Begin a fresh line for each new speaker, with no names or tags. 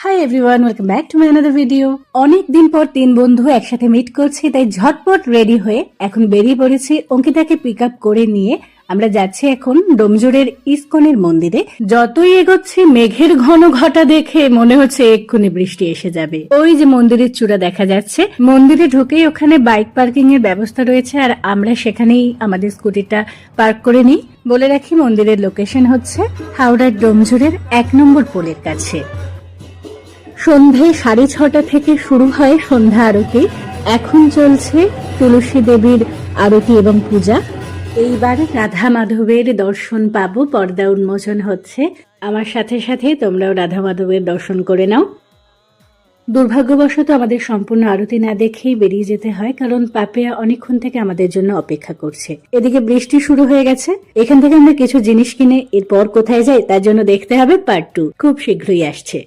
Hi everyone, welcome back to my another video. অনেক দিন পর তিন বন্ধু একসাথে মিট করছি, তাই ঝটপট রেডি হয়ে এখন বেরিয়ে পড়েছি অঙ্কিতাকে পিক আপ করে নিয়ে। আমরা যাচ্ছি এখন ডোমজুড়ের ইসকনের মন্দিরে। যতই এগোচ্ছি মেঘের ঘন ঘটা দেখে মনে হচ্ছে এক্ষুনি বৃষ্টি এসে যাবে। ওই যে মন্দিরের চূড়া দেখা যাচ্ছে, মন্দিরে ঢুকেই ওখানে বাইক পার্কিং এর ব্যবস্থা রয়েছে, আর আমরা সেখানেই আমাদের স্কুটিটা পার্ক করে নিই। বলে রাখি, মন্দিরের লোকেশন হচ্ছে হাওড়ার ডোমজুড়ের 1 নম্বর পোলের কাছে। সন্ধে 6:30 থেকে শুরু হয় সন্ধ্যা আরতি। এখন চলছে তুলসী দেবীর আরতি এবং পূজা। এইবার রাধা মাধবের দর্শন পাবো, পর্দা উন্মোচন হচ্ছে। আমার সাথে সাথে তোমরাও রাধা মাধবের দর্শন করে নাও। দুর্ভাগ্যবশত আমাদের সম্পূর্ণ আরতি না দেখেই বেরিয়ে যেতে হয়, কারণ পাপিয়া অনেকক্ষণ থেকে আমাদের জন্য অপেক্ষা করছে। এদিকে বৃষ্টি শুরু হয়ে গেছে। এখান থেকে আমরা কিছু জিনিস কিনে এরপর কোথায় যাই তার জন্য দেখতে হবে পার্ট 2 খুব শীঘ্রই আসছে।